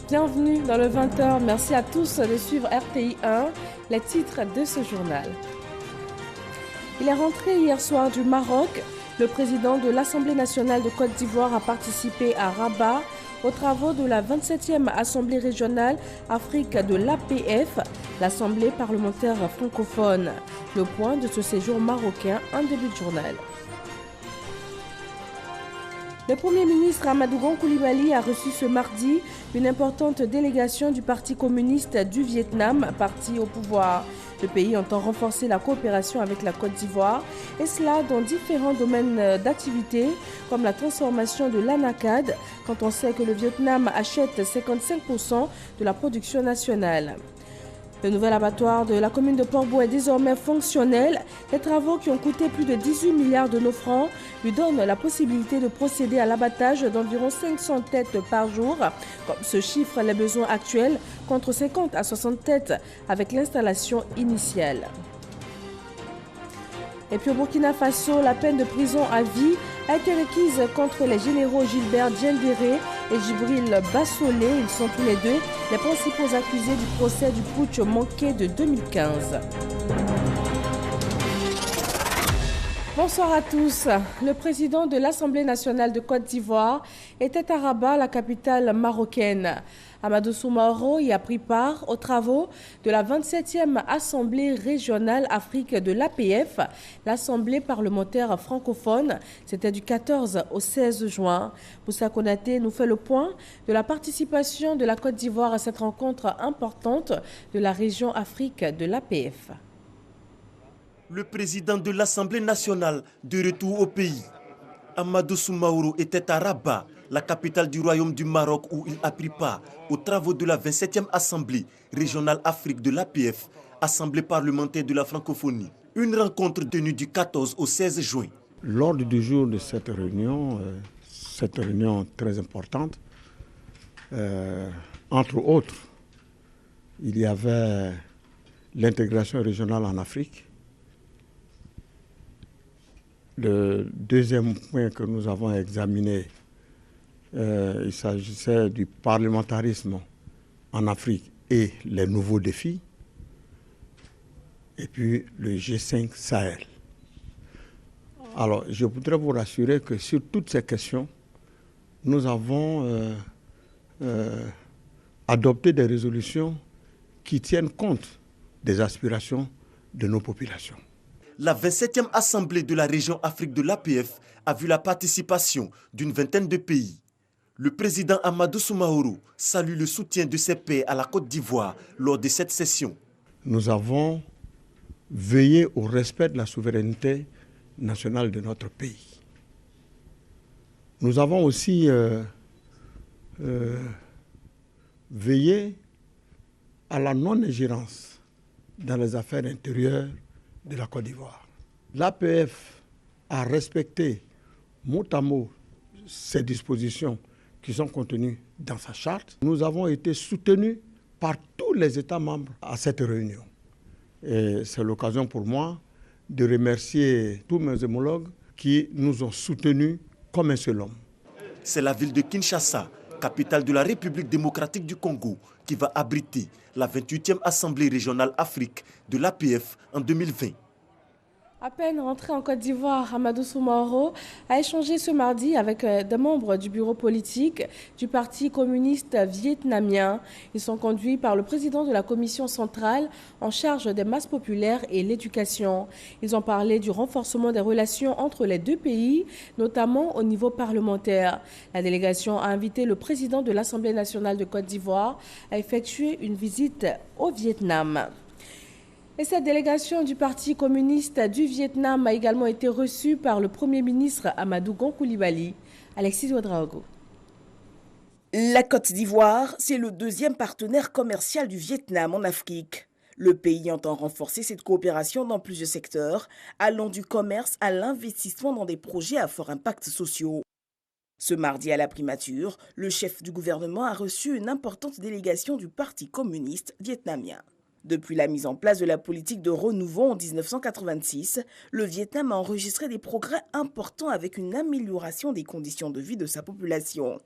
Bienvenue dans le 20h. Merci à tous de suivre RTI 1, les titres de ce journal. Il est rentré hier soir du Maroc. Le président de l'Assemblée nationale de Côte d'Ivoire a participé à Rabat aux travaux de la 27e Assemblée régionale Afrique de l'APF, l'Assemblée parlementaire francophone. Le point de ce séjour marocain en début de journal. Le Premier ministre Amadou Gon Coulibaly a reçu ce mardi une importante délégation du Parti communiste du Vietnam, parti au pouvoir. Le pays entend renforcer la coopération avec la Côte d'Ivoire, et cela dans différents domaines d'activité, comme la transformation de l'anacade, quand on sait que le Vietnam achète 55% de la production nationale. Le nouvel abattoir de la commune de Port-Bouët est désormais fonctionnel. Les travaux qui ont coûté plus de 18 milliards de nos francs lui donnent la possibilité de procéder à l'abattage d'environ 500 têtes par jour. Comme se chiffrent les besoins actuels, contre 50 à 60 têtes avec l'installation initiale. Et puis au Burkina Faso, la peine de prison à vie a été requise contre les généraux Gilbert Diendéré et Djibril Bassolé. Ils sont tous les deux les principaux accusés du procès du putsch manqué de 2015. Bonsoir à tous. Le président de l'Assemblée nationale de Côte d'Ivoire était à Rabat, la capitale marocaine. Amadou Soumaoro y a pris part aux travaux de la 27e Assemblée régionale Afrique de l'APF, l'Assemblée parlementaire francophone. C'était du 14 au 16 juin. Moussa Konaté nous fait le point de la participation de la Côte d'Ivoire à cette rencontre importante de la région Afrique de l'APF. Le président de l'Assemblée nationale de retour au pays, Amadou Soumaoro, était à Rabat, la capitale du Royaume du Maroc, où il a pris part aux travaux de la 27e Assemblée régionale Afrique de l'APF, Assemblée parlementaire de la francophonie. Une rencontre tenue du 14 au 16 juin. L'ordre du jour de cette réunion très importante, entre autres, il y avait l'intégration régionale en Afrique. Le deuxième point que nous avons examiné, il s'agissait du parlementarisme en Afrique et les nouveaux défis. Et puis le G5 Sahel. Alors, je voudrais vous rassurer que sur toutes ces questions, nous avons adopté des résolutions qui tiennent compte des aspirations de nos populations. La 27e Assemblée de la région Afrique de l'APF a vu la participation d'une vingtaine de pays. Le président Amadou Soumaoro salue le soutien de ses pairs à la Côte d'Ivoire lors de cette session. Nous avons veillé au respect de la souveraineté nationale de notre pays. Nous avons aussi veillé à la non-ingérence dans les affaires intérieures de la Côte d'Ivoire. L'APF a respecté mot à mot ces dispositions qui sont contenues dans sa charte. Nous avons été soutenus par tous les États membres à cette réunion. Et c'est l'occasion pour moi de remercier tous mes homologues qui nous ont soutenus comme un seul homme. C'est la ville de Kinshasa, capitale de la République démocratique du Congo, qui va abriter la 28e Assemblée régionale Afrique de l'APF en 2020. À peine rentré en Côte d'Ivoire, Amadou Soumaoro a échangé ce mardi avec des membres du bureau politique du Parti communiste vietnamien. Ils sont conduits par le président de la commission centrale en charge des masses populaires et l'éducation. Ils ont parlé du renforcement des relations entre les deux pays, notamment au niveau parlementaire. La délégation a invité le président de l'Assemblée nationale de Côte d'Ivoire à effectuer une visite au Vietnam. Et cette délégation du Parti communiste du Vietnam a également été reçue par le Premier ministre Amadou Gon Coulibaly. Alexis Ouedraogo. La Côte d'Ivoire, c'est le deuxième partenaire commercial du Vietnam en Afrique. Le pays entend renforcer cette coopération dans plusieurs secteurs, allant du commerce à l'investissement dans des projets à fort impact sociaux. Ce mardi à la primature, le chef du gouvernement a reçu une importante délégation du Parti communiste vietnamien. Depuis la mise en place de la politique de renouveau en 1986, le Vietnam a enregistré des progrès importants avec une amélioration des conditions de vie de sa population.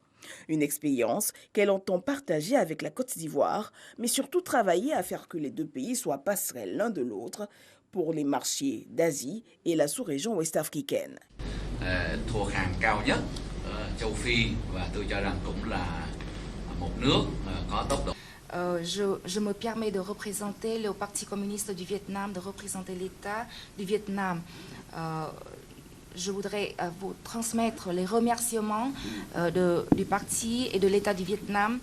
Une expérience qu'elle entend partager avec la Côte d'Ivoire, mais surtout travailler à faire que les deux pays soient passerelles l'un de l'autre pour les marchés d'Asie et la sous-région ouest-africaine. Je me permets de représenter le Parti communiste du Vietnam, de représenter l'État du Vietnam. Je voudrais vous transmettre les remerciements du parti et de l'État du Vietnam.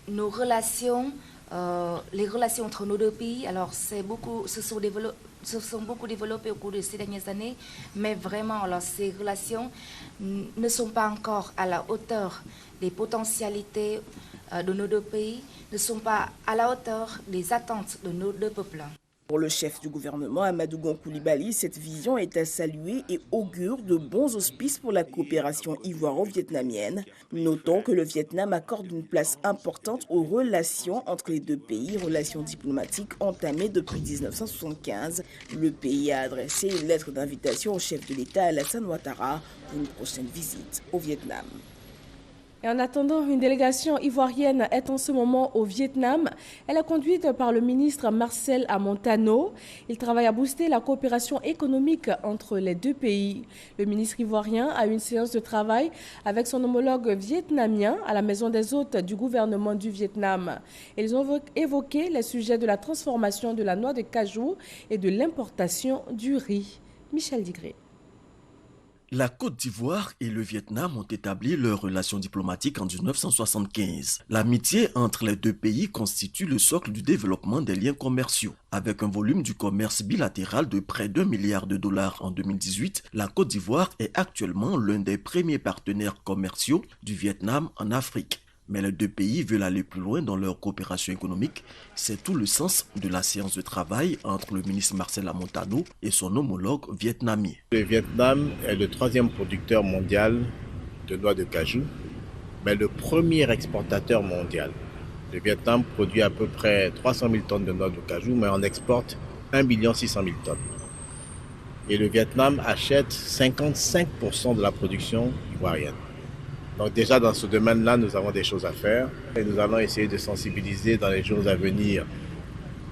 Nos relations, les relations entre nos deux pays, alors se sont beaucoup développées au cours de ces dernières années, mais vraiment, alors, ces relations ne sont pas encore à la hauteur des potentialités de nos deux pays, ne sont pas à la hauteur des attentes de nos deux peuples. Pour le chef du gouvernement, Amadou Gon Coulibaly, cette vision est à saluer et augure de bons auspices pour la coopération ivoiro-vietnamienne. Notons que le Vietnam accorde une place importante aux relations entre les deux pays, relations diplomatiques entamées depuis 1975. Le pays a adressé une lettre d'invitation au chef de l'État Alassane Ouattara pour une prochaine visite au Vietnam. Et en attendant, une délégation ivoirienne est en ce moment au Vietnam. Elle est conduite par le ministre Marcel Amontano. Il travaille à booster la coopération économique entre les deux pays. Le ministre ivoirien a eu une séance de travail avec son homologue vietnamien à la maison des hôtes du gouvernement du Vietnam. Ils ont évoqué les sujets de la transformation de la noix de cajou et de l'importation du riz. Michel Digré. La Côte d'Ivoire et le Vietnam ont établi leurs relations diplomatiques en 1975. L'amitié entre les deux pays constitue le socle du développement des liens commerciaux. Avec un volume du commerce bilatéral de près d'$1 milliard en 2018, la Côte d'Ivoire est actuellement l'un des premiers partenaires commerciaux du Vietnam en Afrique. Mais les deux pays veulent aller plus loin dans leur coopération économique. C'est tout le sens de la séance de travail entre le ministre Marcel Amontano et son homologue vietnamien. Le Vietnam est le 3e producteur mondial de noix de cajou, mais le premier exportateur mondial. Le Vietnam produit à peu près 300 000 tonnes de noix de cajou, mais on exporte 1 600 000 tonnes. Et le Vietnam achète 55% de la production ivoirienne. Donc déjà dans ce domaine-là, nous avons des choses à faire et nous allons essayer de sensibiliser dans les jours à venir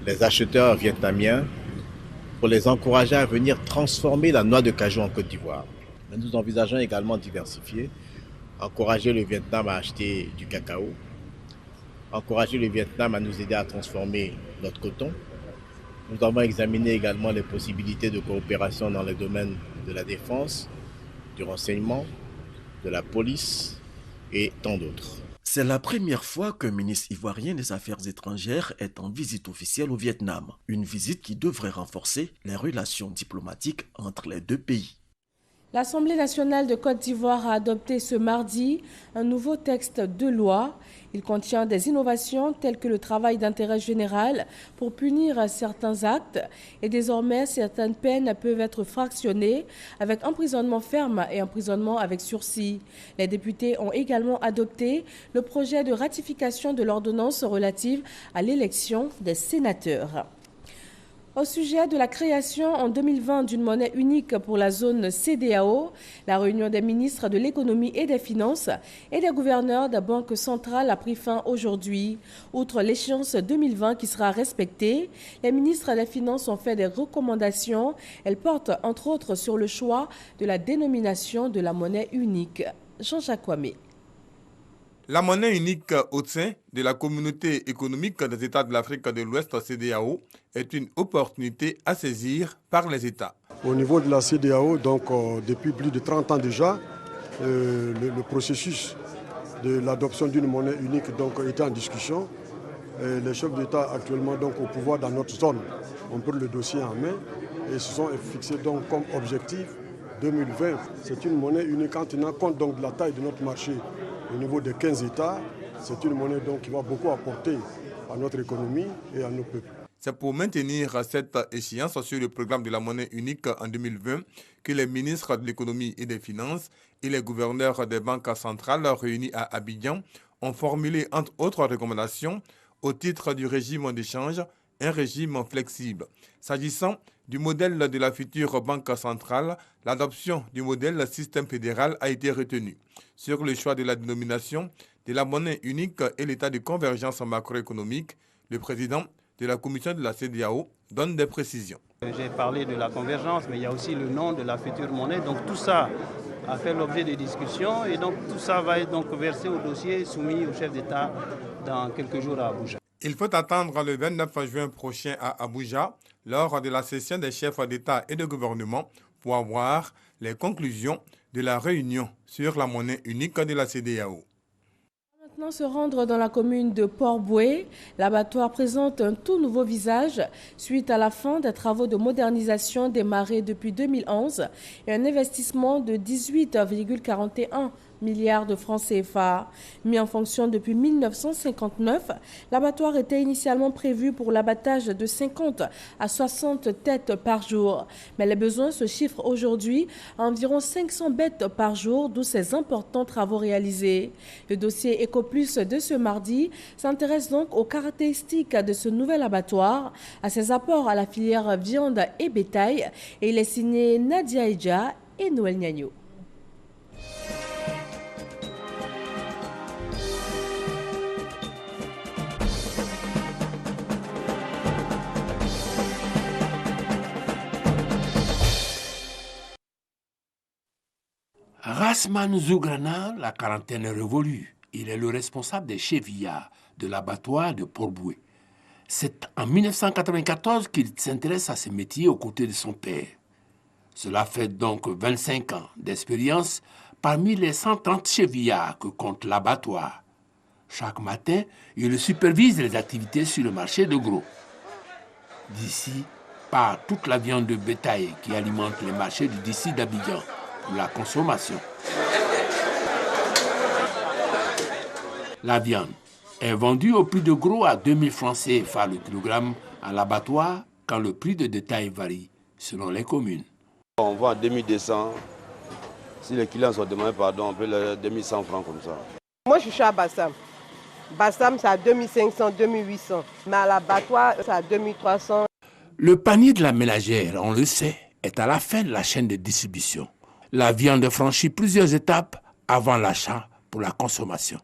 les acheteurs vietnamiens pour les encourager à venir transformer la noix de cajou en Côte d'Ivoire. Mais nous envisageons également diversifier, encourager le Vietnam à acheter du cacao, encourager le Vietnam à nous aider à transformer notre coton. Nous avons examiné également les possibilités de coopération dans les domaines de la défense, du renseignement, de la police et tant d'autres. C'est la première fois qu'un ministre ivoirien des Affaires étrangères est en visite officielle au Vietnam. Une visite qui devrait renforcer les relations diplomatiques entre les deux pays. L'Assemblée nationale de Côte d'Ivoire a adopté ce mardi un nouveau texte de loi. Il contient des innovations telles que le travail d'intérêt général pour punir certains actes et désormais certaines peines peuvent être fractionnées avec emprisonnement ferme et emprisonnement avec sursis. Les députés ont également adopté le projet de ratification de l'ordonnance relative à l'élection des sénateurs. Au sujet de la création en 2020 d'une monnaie unique pour la zone CEDEAO, la réunion des ministres de l'économie et des finances et des gouverneurs de banque centrale a pris fin aujourd'hui. Outre l'échéance 2020 qui sera respectée, les ministres des finances ont fait des recommandations. Elles portent entre autres sur le choix de la dénomination de la monnaie unique. Jean-Jacques Ouamé. La monnaie unique au sein de la communauté économique des États de l'Afrique de l'Ouest, CEDEAO, est une opportunité à saisir par les États. Au niveau de la CEDEAO, donc, depuis plus de 30 ans déjà, le processus de l'adoption d'une monnaie unique donc, était en discussion. Et les chefs d'État actuellement donc, au pouvoir dans notre zone ont pris le dossier en main et se sont fixés donc, comme objectif 2020. C'est une monnaie unique en tenant compte donc, de la taille de notre marché. Au niveau de 15 États, c'est une monnaie donc, qui va beaucoup apporter à notre économie et à nos peuples. C'est pour maintenir cette échéance sur le programme de la monnaie unique en 2020 que les ministres de l'économie et des finances et les gouverneurs des banques centrales réunis à Abidjan ont formulé entre autres recommandations au titre du régime d'échange, un régime flexible. S'agissant du modèle de la future banque centrale, l'adoption du modèle système fédéral a été retenue. Sur le choix de la dénomination de la monnaie unique et l'état de convergence macroéconomique, le président de la commission de la CEDEAO donne des précisions. J'ai parlé de la convergence, mais il y a aussi le nom de la future monnaie. Donc tout ça a fait l'objet de discussions et donc tout ça va être donc versé au dossier soumis au chef d'État dans quelques jours à Abuja. Il faut attendre le 29 juin prochain à Abuja, lors de la session des chefs d'État et de gouvernement, pour avoir les conclusions de la réunion sur la monnaie unique de la CEDEAO. Maintenant se rendre dans la commune de Port-Boué, l'abattoir présente un tout nouveau visage suite à la fin des travaux de modernisation démarrés depuis 2011 et un investissement de 18,41 milliards de francs CFA. Mis en fonction depuis 1959, l'abattoir était initialement prévu pour l'abattage de 50 à 60 têtes par jour. Mais les besoins se chiffrent aujourd'hui à environ 500 bêtes par jour, d'où ces importants travaux réalisés. Le dossier EcoPlus de ce mardi s'intéresse donc aux caractéristiques de ce nouvel abattoir, à ses apports à la filière viande et bétail, et il est signé Nadia Eja et Noël Niagno. Rasman Zougrana, la quarantaine révolue. Il est le responsable des chevillards de l'abattoir de Port-Boué. C'est en 1994 qu'il s'intéresse à ce métier aux côtés de son père. Cela fait donc 25 ans d'expérience parmi les 130 chevillards que compte l'abattoir. Chaque matin, il supervise les activités sur le marché de gros. D'ici part toute la viande de bétail qui alimente les marchés du district d'Abidjan pour la consommation. La viande est vendue au prix de gros à 2000 francs CFA le kilogramme à l'abattoir quand le prix de détail varie selon les communes. On vend à 2200. Si les clients sont demandés pardon, on peut les 2100 francs comme ça. Moi je suis à Bassam. Bassam c'est à 2500, 2800. Mais à l'abattoir c'est à 2300. Le panier de la ménagère, on le sait, est à la fin de la chaîne de distribution. La viande franchit plusieurs étapes avant l'achat pour la consommation.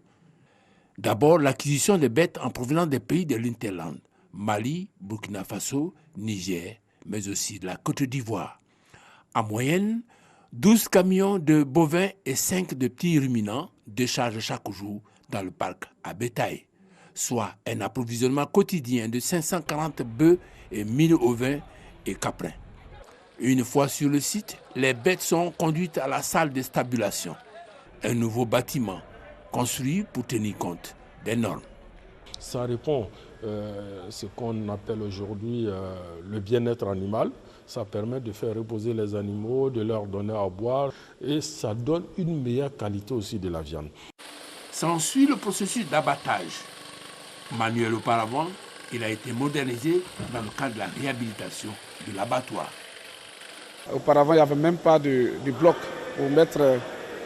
D'abord, l'acquisition des bêtes en provenance des pays de l'Interland, Mali, Burkina Faso, Niger, mais aussi de la Côte d'Ivoire. En moyenne, 12 camions de bovins et 5 de petits ruminants déchargent chaque jour dans le parc à bétail, soit un approvisionnement quotidien de 540 bœufs et 1000 ovins et caprins. Une fois sur le site, les bêtes sont conduites à la salle de stabulation, un nouveau bâtiment construit pour tenir compte des normes. Ça répond à ce qu'on appelle aujourd'hui le bien-être animal. Ça permet de faire reposer les animaux, de leur donner à boire et ça donne une meilleure qualité aussi de la viande. S'ensuit le processus d'abattage. Manuel auparavant, il a été modernisé dans le cadre de la réhabilitation de l'abattoir. Auparavant, il n'y avait même pas de bloc pour mettre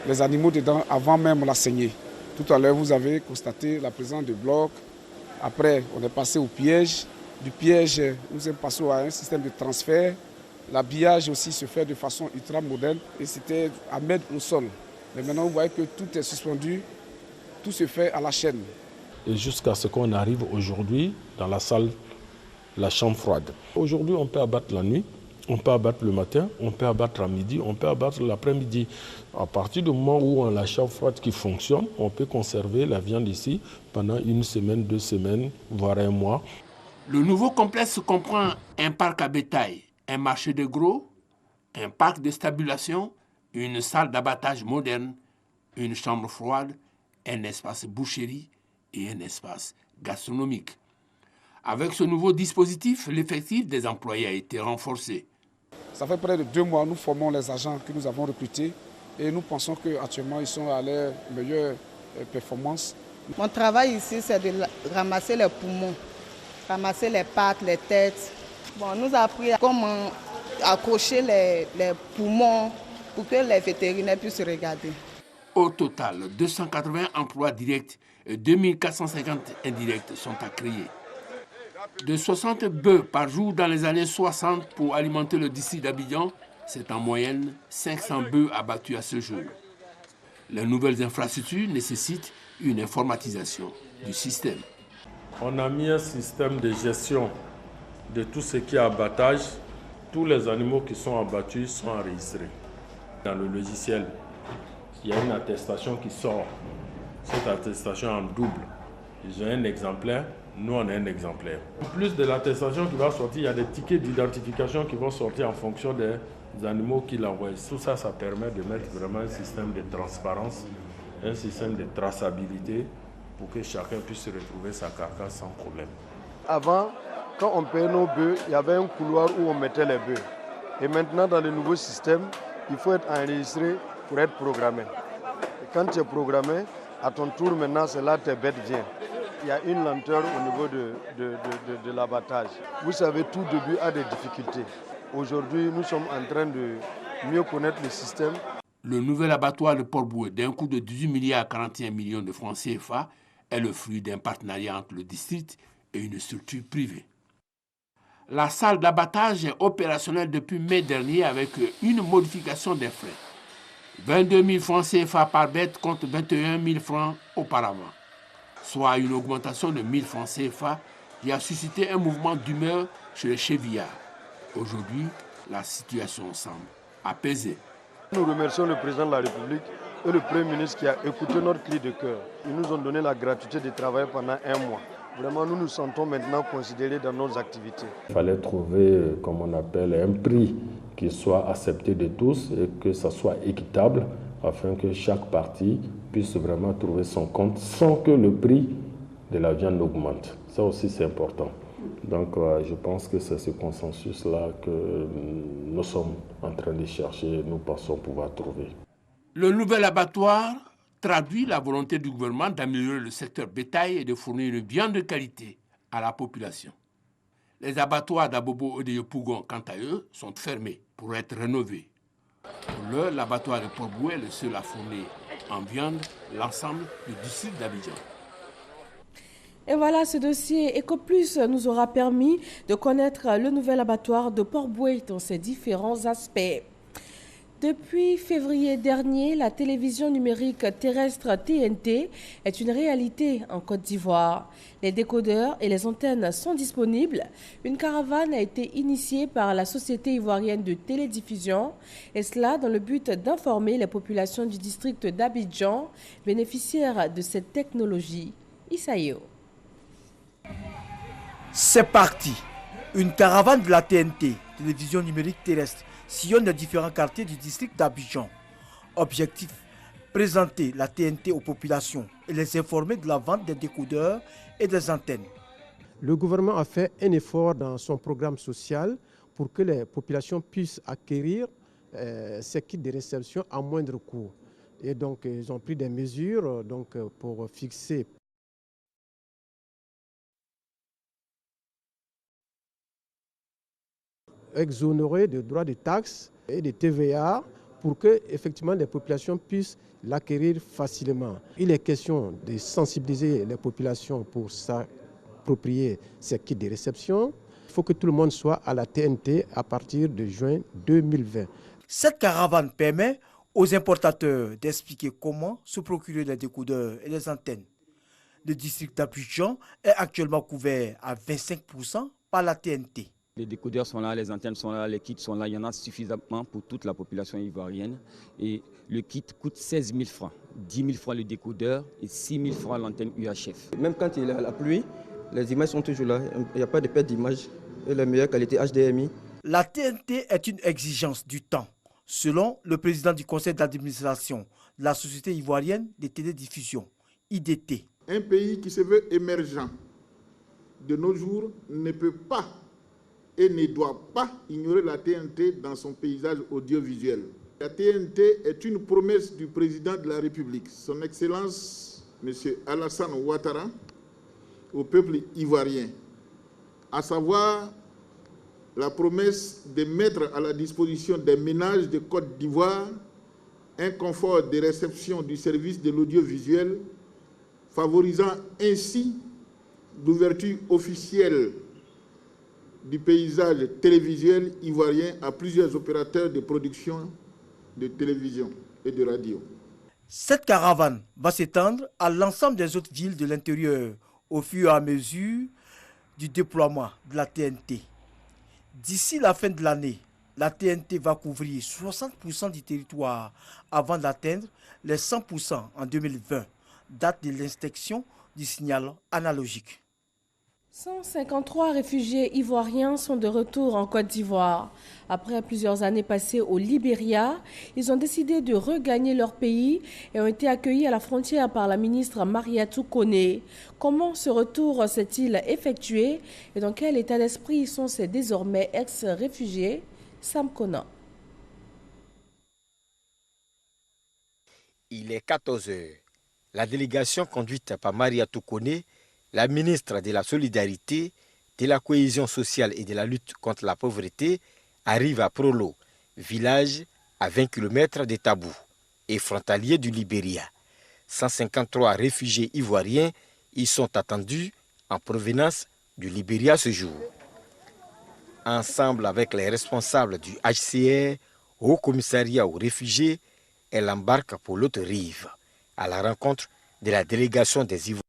les animaux dedans avant même la saignée. Tout à l'heure, vous avez constaté la présence de blocs. Après, on est passé au piège. Du piège, nous sommes passés à un système de transfert. L'habillage aussi se fait de façon ultra moderne et c'était à mettre au sol. Mais maintenant, vous voyez que tout est suspendu, tout se fait à la chaîne. Et jusqu'à ce qu'on arrive aujourd'hui dans la salle, la chambre froide. Aujourd'hui, on peut abattre la nuit. On peut abattre le matin, on peut abattre à midi, on peut abattre l'après-midi. À partir du moment où on a la chambre froide qui fonctionne, on peut conserver la viande ici pendant 1 semaine, 2 semaines, voire 1 mois. Le nouveau complexe comprend un parc à bétail, un marché de gros, un parc de stabulation, une salle d'abattage moderne, une chambre froide, un espace boucherie et un espace gastronomique. Avec ce nouveau dispositif, l'effectif des employés a été renforcé. Ça fait près de 2 mois, nous formons les agents que nous avons recrutés et nous pensons qu'actuellement, ils sont à leur meilleure performance. Mon travail ici, c'est de ramasser les poumons, ramasser les pattes, les têtes. Bon, on nous a appris comment accrocher les poumons pour que les vétérinaires puissent regarder. Au total, 280 emplois directs et 2450 indirects sont à créer. De 60 bœufs par jour dans les années 60 pour alimenter le district d'Abidjan, c'est en moyenne 500 bœufs abattus à ce jour. Les nouvelles infrastructures nécessitent une informatisation du système. On a mis un système de gestion de tout ce qui est abattage. Tous les animaux qui sont abattus sont enregistrés. Dans le logiciel, il y a une attestation qui sort. Cette attestation en double. Ils ont un exemplaire, nous on a un exemplaire. En plus de l'attestation qui va sortir, il y a des tickets d'identification qui vont sortir en fonction des animaux qu'il envoie. Tout ça, ça permet de mettre vraiment un système de transparence, un système de traçabilité pour que chacun puisse retrouver sa carcasse sans problème. Avant, quand on payait nos bœufs, il y avait un couloir où on mettait les bœufs. Et maintenant, dans le nouveau système, il faut être enregistré pour être programmé. Et quand tu es programmé, à ton tour maintenant, c'est là que tes bêtes viennent. Il y a une lenteur au niveau de l'abattage. Vous savez, tout début a des difficultés. Aujourd'hui, nous sommes en train de mieux connaître le système. Le nouvel abattoir de Port-Bouët, d'un coût de 18 milliards à 41 millions de francs CFA, est le fruit d'un partenariat entre le district et une structure privée. La salle d'abattage est opérationnelle depuis mai dernier avec une modification des frais. 22 000 francs CFA par bête contre 21 000 francs auparavant, soit une augmentation de 1 000 francs CFA qui a suscité un mouvement d'humeur chez les chevillards. Aujourd'hui, la situation semble apaisée. Nous remercions le président de la République et le Premier ministre qui a écouté notre cri de cœur. Ils nous ont donné la gratuité de travailler pendant 1 mois. Vraiment, nous nous sentons maintenant considérés dans nos activités. Il fallait trouver, comme on appelle, un prix qui soit accepté de tous et que ça soit équitable afin que chaque partie puisse vraiment trouver son compte sans que le prix de la viande augmente. Ça aussi, c'est important. Donc, je pense que c'est ce consensus-là que nous sommes en train de chercher et nous pensons pouvoir trouver. Le nouvel abattoir traduit la volonté du gouvernement d'améliorer le secteur bétail et de fournir une viande de qualité à la population. Les abattoirs d'Abobo et de Yopougon, quant à eux, sont fermés pour être rénovés. Pour l'heure, l'abattoir de Port-Bouët est le seul à fournir en viande l'ensemble du district d'Abidjan. Et voilà, ce dossier EcoPlus nous aura permis de connaître le nouvel abattoir de Port-Bouët dans ses différents aspects. Depuis février dernier, la télévision numérique terrestre TNT est une réalité en Côte d'Ivoire. Les décodeurs et les antennes sont disponibles. Une caravane a été initiée par la Société ivoirienne de télédiffusion, et cela dans le but d'informer les populations du district d'Abidjan bénéficiaires de cette technologie. Isaïo. C'est parti. Une caravane de la TNT, télévision numérique terrestre, sillonne les différents quartiers du district d'Abidjan. Objectif, présenter la TNT aux populations et les informer de la vente des décodeurs et des antennes. Le gouvernement a fait un effort dans son programme social pour que les populations puissent acquérir ces kits de réception à moindre coût. Et donc, ils ont pris des mesures pour fixer exonérés de droits de taxes et de TVA pour que effectivement les populations puissent l'acquérir facilement. Il est question de sensibiliser les populations pour s'approprier ces kits de réception. Il faut que tout le monde soit à la TNT à partir de juin 2020. Cette caravane permet aux importateurs d'expliquer comment se procurer les décodeurs et les antennes. Le district d'Abidjan est actuellement couvert à 25% par la TNT. Les décodeurs sont là, les antennes sont là, les kits sont là, il y en a suffisamment pour toute la population ivoirienne. Et le kit coûte 16 000 francs, 10 000 francs le décodeur et 6 000 francs l'antenne UHF. Même quand il y a la pluie, les images sont toujours là, il n'y a pas de perte d'image et la meilleure qualité HDMI. La TNT est une exigence du temps, selon le président du conseil d'administration de la Société ivoirienne de télédiffusion, IDT. Un pays qui se veut émergent de nos jours ne peut pas et ne doit pas ignorer la TNT dans son paysage audiovisuel. La TNT est une promesse du président de la République, son Excellence M. Alassane Ouattara, au peuple ivoirien, à savoir la promesse de mettre à la disposition des ménages de Côte d'Ivoire un confort de réception du service de l'audiovisuel, favorisant ainsi l'ouverture officielle du paysage télévisuel ivoirien à plusieurs opérateurs de production de télévision et de radio. Cette caravane va s'étendre à l'ensemble des autres villes de l'intérieur au fur et à mesure du déploiement de la TNT. D'ici la fin de l'année, la TNT va couvrir 60% du territoire avant d'atteindre les 100% en 2020, date de l'inspection du signal analogique. 153 réfugiés ivoiriens sont de retour en Côte d'Ivoire. Après plusieurs années passées au Libéria, ils ont décidé de regagner leur pays et ont été accueillis à la frontière par la ministre Mariatou Koné. Comment ce retour s'est-il effectué et dans quel état d'esprit sont ces désormais ex-réfugiés? Sam Kona. Il est 14 h. La délégation conduite par Mariatou Koné, la ministre de la Solidarité, de la Cohésion sociale et de la lutte contre la pauvreté, arrive à Prolo, village à 20 km de Tabou et frontalier du Libéria. 153 réfugiés ivoiriens y sont attendus en provenance du Libéria ce jour. Ensemble avec les responsables du HCR, Haut Commissariat aux réfugiés, elle embarque pour l'autre rive, à la rencontre de la délégation des Ivoiriens.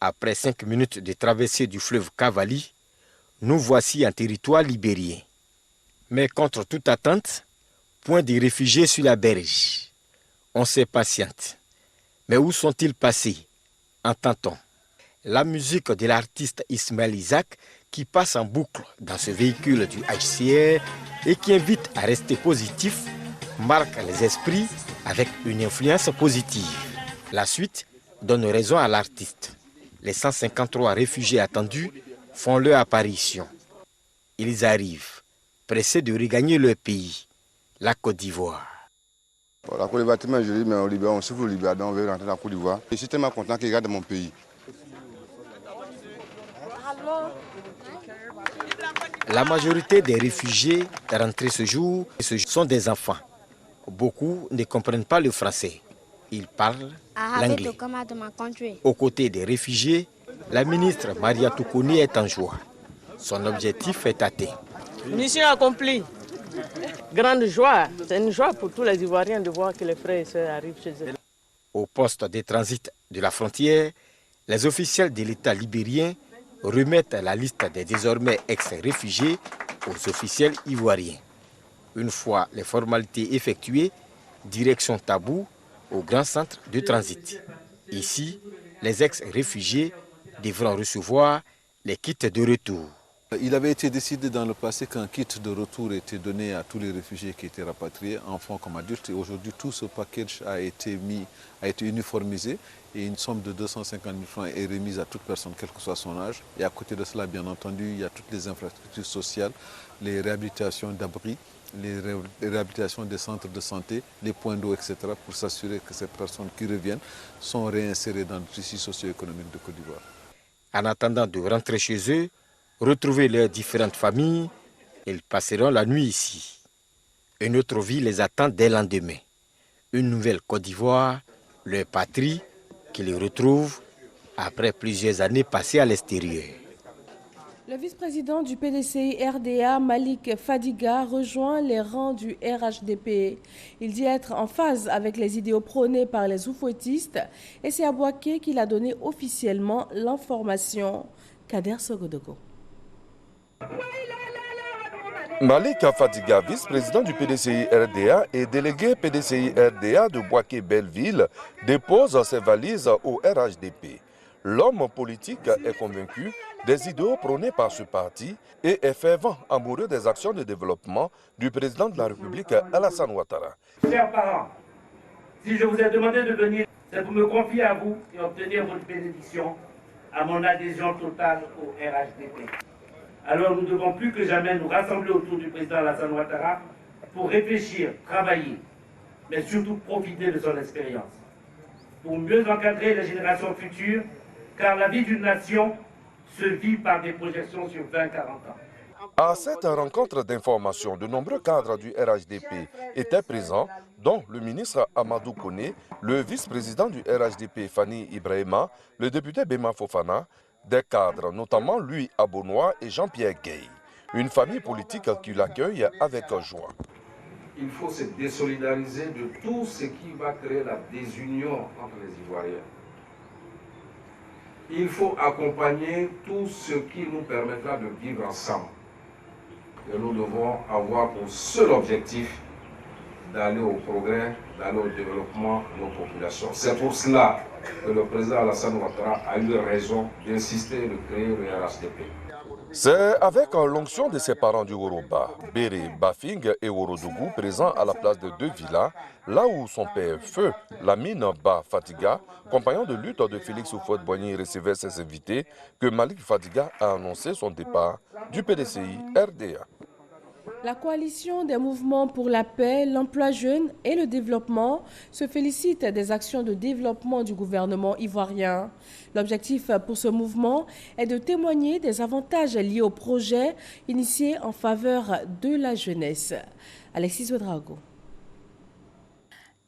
Après 5 minutes de traversée du fleuve Cavali, nous voici en territoire libérien. Mais contre toute attente, point de réfugiés sur la berge. On se patiente. Mais où sont-ils passés? Entend-on la musique de l'artiste Ismaël Isaac qui passe en boucle dans ce véhicule du HCR et qui invite à rester positif, marque les esprits avec une influence positive. La suite donne raison à l'artiste. Les 153 réfugiés attendus font leur apparition. Ils arrivent, pressés de regagner leur pays, la Côte d'Ivoire. La Côte d'Ivoire est tellement jolie, mais au Libéria, on souffre au Libéria, donc on veut rentrer dans la Côte d'Ivoire. Je suis tellement content qu'ils regardent mon pays. La majorité des réfugiés rentrés ce jour sont des enfants. Beaucoup ne comprennent pas le français. Ils parlent l'anglais. Aux côtés des réfugiés, la ministre Mariatou Koné est en joie. Son objectif est atteint. Mission accomplie. Grande joie. C'est une joie pour tous les Ivoiriens de voir que les frères et sœurs arrivent chez eux. Au poste de transit de la frontière, les officiels de l'État libérien remettent la liste des désormais ex-réfugiés aux officiels ivoiriens. Une fois les formalités effectuées, direction Tabou, au grand centre de transit. Ici, les ex-réfugiés devront recevoir les kits de retour. Il avait été décidé dans le passé qu'un kit de retour était donné à tous les réfugiés qui étaient rapatriés, enfants comme adultes. Et aujourd'hui, tout ce package a été uniformisé et une somme de 250 000 francs est remise à toute personne, quel que soit son âge. Et à côté de cela, bien entendu, il y a toutes les infrastructures sociales, les réhabilitations d'abris, les réhabilitations des centres de santé, les points d'eau, etc., pour s'assurer que ces personnes qui reviennent sont réinsérées dans le tissu socio-économique de Côte d'Ivoire. En attendant de rentrer chez eux, retrouver leurs différentes familles, ils passeront la nuit ici. Une autre vie les attend dès le lendemain. Une nouvelle Côte d'Ivoire, leur patrie, qui les retrouve après plusieurs années passées à l'extérieur. Le vice-président du PDCI-RDA, Malik Fadiga, rejoint les rangs du RHDP. Il dit être en phase avec les idéaux prônés par les oufouettistes et c'est à Bouaké qu'il a donné officiellement l'information. Kader Sogodogo. Malik Fadiga, vice-président du PDCI-RDA et délégué PDCI-RDA de Bouaké-Belleville, dépose ses valises au RHDP. L'homme politique est convaincu des idéaux prônés par ce parti et est fervent amoureux des actions de développement du président de la République, Alassane Ouattara. Chers parents, si je vous ai demandé de venir, c'est pour me confier à vous et obtenir votre bénédiction à mon adhésion totale au RHDP. Alors nous devons plus que jamais nous rassembler autour du président Alassane Ouattara pour réfléchir, travailler, mais surtout profiter de son expérience, pour mieux encadrer les générations futures, car la vie d'une nation se vit par des projections sur 20-40 ans. À cette rencontre d'information, de nombreux cadres du RHDP étaient présents, dont le ministre Amadou Koné, le vice-président du RHDP Fanny Ibrahima, le député Bema Fofana, Des cadres, notamment Louis Abonois et Jean-Pierre Gueye. Une famille politique qui l'accueille avec joie. Il faut se désolidariser de tout ce qui va créer la désunion entre les Ivoiriens. Il faut accompagner tout ce qui nous permettra de vivre ensemble. Et nous devons avoir pour seul objectif d'aller au progrès, d'aller au développement de nos populations. C'est pour cela que le président Alassane Ouattara a eu raison d'insister de créer le RHDP. C'est avec l'onction de ses parents du Woroba, Béré, Bafing et Worodougou, présents à la place de deux villas, là où son père Feu, Lamine Ba Fatiga, compagnon de lutte de Félix Houphouët-Boigny, recevait ses invités, que Malik Fatiga a annoncé son départ du PDCI RDA. La coalition des mouvements pour la paix, l'emploi jeune et le développement se félicite des actions de développement du gouvernement ivoirien. L'objectif pour ce mouvement est de témoigner des avantages liés au projet initié en faveur de la jeunesse. Alexis Ouedraogo.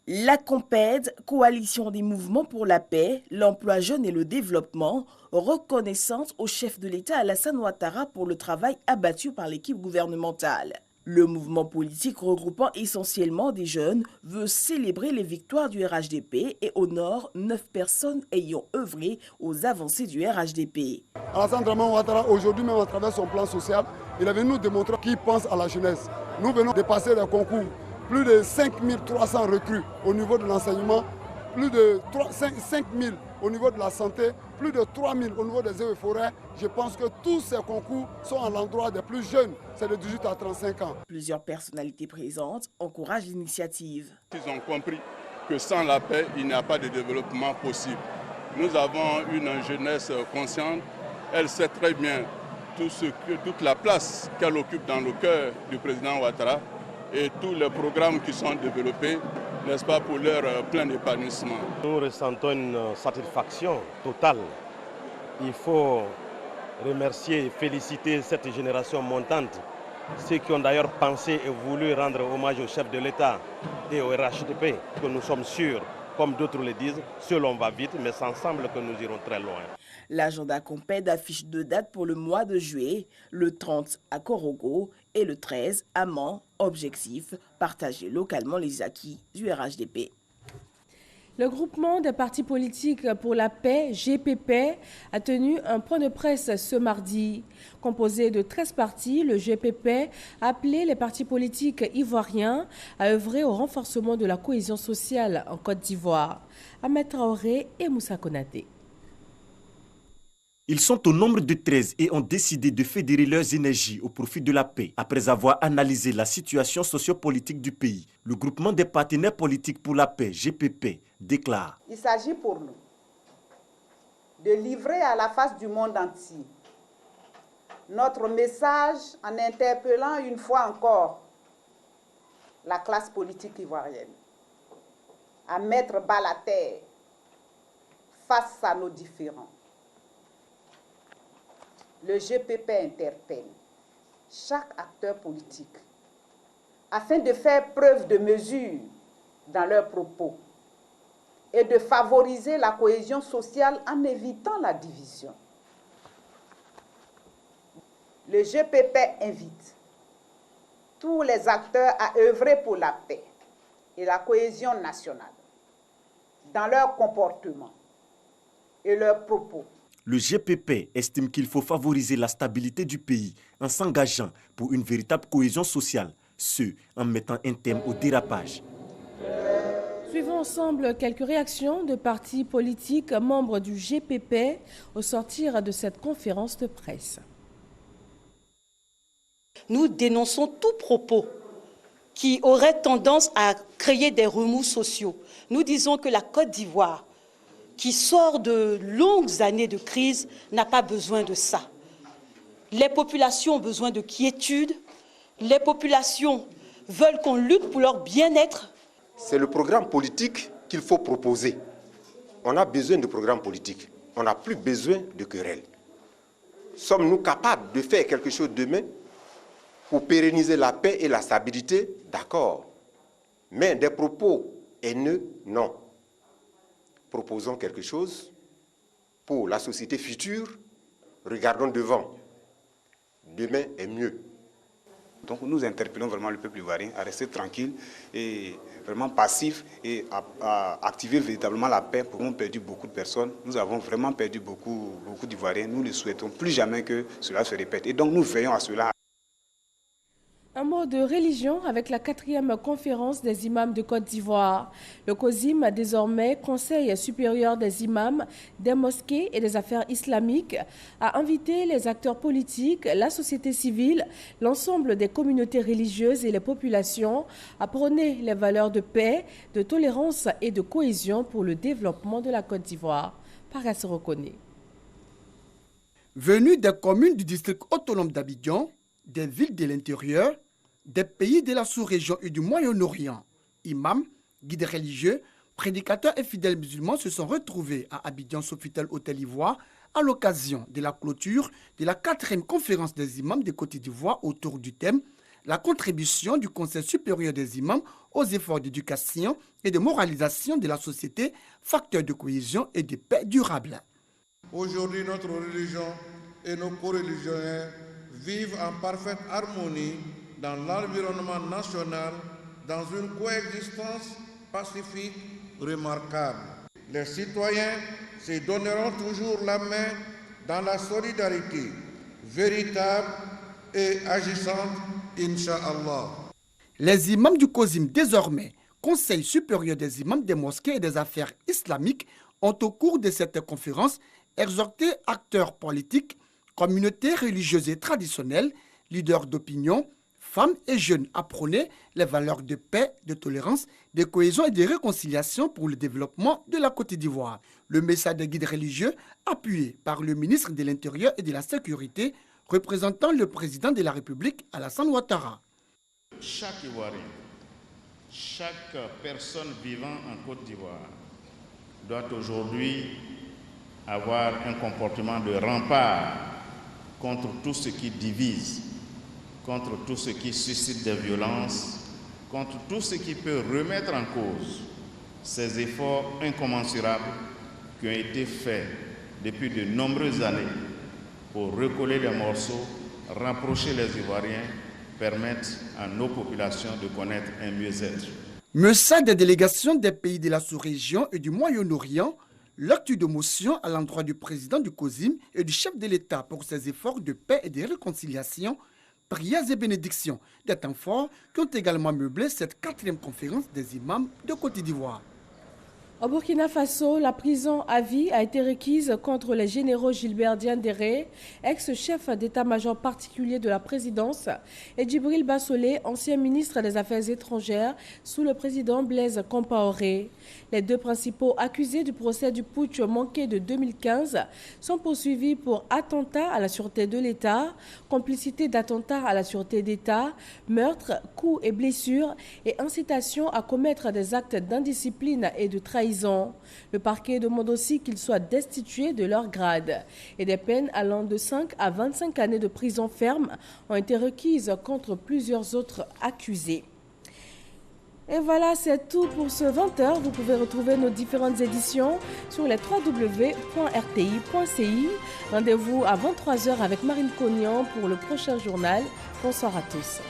La COMPED, Coalition des mouvements pour la paix, l'emploi jeune et le développement, reconnaissante au chef de l'État Alassane Ouattara pour le travail abattu par l'équipe gouvernementale. Le mouvement politique regroupant essentiellement des jeunes veut célébrer les victoires du RHDP et honore 9 personnes ayant œuvré aux avancées du RHDP. Alassane Ouattara, aujourd'hui même à travers son plan social, il est venu nous démontrer qu'il pense à la jeunesse. Nous venons de passer des concours. Plus de 5300 recrues au niveau de l'enseignement, plus de 5000 au niveau de la santé, plus de 3000 au niveau des eaux et forêts. Je pense que tous ces concours sont à l'endroit des plus jeunes, c'est de 18 à 35 ans. Plusieurs personnalités présentes encouragent l'initiative. Ils ont compris que sans la paix, il n'y a pas de développement possible. Nous avons une jeunesse consciente, elle sait très bien toute la place qu'elle occupe dans le cœur du président Ouattara et tous les programmes qui sont développés, n'est-ce pas, pour leur plein épanouissement. Nous ressentons une satisfaction totale. Il faut remercier et féliciter cette génération montante, ceux qui ont d'ailleurs pensé et voulu rendre hommage au chef de l'État et au RHDP, que nous sommes sûrs, comme d'autres le disent, seul on va vite, mais c'est ensemble que nous irons très loin. L'agenda COMPED affiche 2 dates pour le mois de juillet, le 30 à Korogo et le 13 à Mans. Objectif, partager localement les acquis du RHDP. Le groupement des partis politiques pour la paix, GPP, a tenu un point de presse ce mardi. Composé de 13 partis, le GPP a appelé les partis politiques ivoiriens à œuvrer au renforcement de la cohésion sociale en Côte d'Ivoire. Ahmed Traoré et Moussa Konaté. Ils sont au nombre de 13 et ont décidé de fédérer leurs énergies au profit de la paix. Après avoir analysé la situation sociopolitique du pays, le groupement des partenaires politiques pour la paix, GPP, déclare: Il s'agit pour nous de livrer à la face du monde entier notre message en interpellant une fois encore la classe politique ivoirienne à mettre bas la terre face à nos différends. Le GPP interpelle chaque acteur politique afin de faire preuve de mesure dans leurs propos et de favoriser la cohésion sociale en évitant la division. Le GPP invite tous les acteurs à œuvrer pour la paix et la cohésion nationale dans leur comportement et leurs propos. Le GPP estime qu'il faut favoriser la stabilité du pays en s'engageant pour une véritable cohésion sociale, ce en mettant un terme au dérapage. Suivons ensemble quelques réactions de partis politiques membres du GPP au sortir de cette conférence de presse. Nous dénonçons tout propos qui aurait tendance à créer des remous sociaux. Nous disons que la Côte d'Ivoire, qui sort de longues années de crise, n'a pas besoin de ça. Les populations ont besoin de quiétude, les populations veulent qu'on lutte pour leur bien-être. C'est le programme politique qu'il faut proposer. On a besoin de programme politique, on n'a plus besoin de querelles. Sommes-nous capables de faire quelque chose demain pour pérenniser la paix et la stabilité? D'accord. Mais des propos haineux, non. Proposons quelque chose pour la société future regardons devant. Demain est mieux. Donc nous interpellons vraiment le peuple ivoirien à rester tranquille et vraiment passif et à activer véritablement la paix. Nous avons perdu beaucoup de personnes, nous avons vraiment perdu beaucoup d'Ivoiriens. Nous ne souhaitons plus jamais que cela se répète. Et donc nous veillons à cela. Un mot de religion avec la 4e conférence des imams de Côte d'Ivoire. Le COSIM, désormais Conseil supérieur des imams, des mosquées et des affaires islamiques, a invité les acteurs politiques, la société civile, l'ensemble des communautés religieuses et les populations à prôner les valeurs de paix, de tolérance et de cohésion pour le développement de la Côte d'Ivoire. Paras reconnaît. Venus des communes du district autonome d'Abidjan, des villes de l'intérieur, des pays de la sous-région et du Moyen-Orient, imams, guides religieux, prédicateurs et fidèles musulmans se sont retrouvés à Abidjan Sofitel Hôtel Ivoire à l'occasion de la clôture de la 4e conférence des imams de Côte d'Ivoire autour du thème « La contribution du Conseil supérieur des imams aux efforts d'éducation et de moralisation de la société, facteur de cohésion et de paix durable ». Aujourd'hui, notre religion et nos coreligionnaires vivent en parfaite harmonie dans l'environnement national, dans une coexistence pacifique remarquable. Les citoyens se donneront toujours la main dans la solidarité véritable et agissante, Inch'Allah. Les imams du COSIM, désormais Conseil supérieur des imams des mosquées et des affaires islamiques, ont au cours de cette conférence exhorté acteurs politiques, communautés religieuses et traditionnelles, leaders d'opinion, femmes et jeunes à prôner les valeurs de paix, de tolérance, de cohésion et de réconciliation pour le développement de la Côte d'Ivoire. Le message des guides religieux, appuyé par le ministre de l'Intérieur et de la Sécurité, représentant le président de la République, Alassane Ouattara. Chaque Ivoirien, chaque personne vivant en Côte d'Ivoire doit aujourd'hui avoir un comportement de rempart contre tout ce qui divise, contre tout ce qui suscite des violences, contre tout ce qui peut remettre en cause ces efforts incommensurables qui ont été faits depuis de nombreuses années pour recoller les morceaux, rapprocher les Ivoiriens, permettre à nos populations de connaître un mieux-être. Message des délégations des pays de la sous-région et du Moyen-Orient, l'acte de motion à l'endroit du président du COSIM et du chef de l'État pour ses efforts de paix et de réconciliation, prières et bénédictions des temps forts qui ont également meublé cette 4e conférence des imams de Côte d'Ivoire. Au Burkina Faso, la prison à vie a été requise contre les généraux Gilbert Diendéré, ex-chef d'état-major particulier de la présidence, et Djibril Bassolé, ancien ministre des Affaires étrangères sous le président Blaise Compaoré. Les deux principaux accusés du procès du putsch manqué de 2015 sont poursuivis pour attentat à la sûreté de l'État, complicité d'attentat à la sûreté d'État, meurtre, coups et blessures et incitation à commettre des actes d'indiscipline et de trahison. Le parquet demande aussi qu'ils soient destitués de leur grade et des peines allant de 5 à 25 années de prison ferme ont été requises contre plusieurs autres accusés. Et voilà, c'est tout pour ce 20h. Vous pouvez retrouver nos différentes éditions sur les www.rti.ci. Rendez-vous à 23h avec Marine Cognan pour le prochain journal. Bonsoir à tous.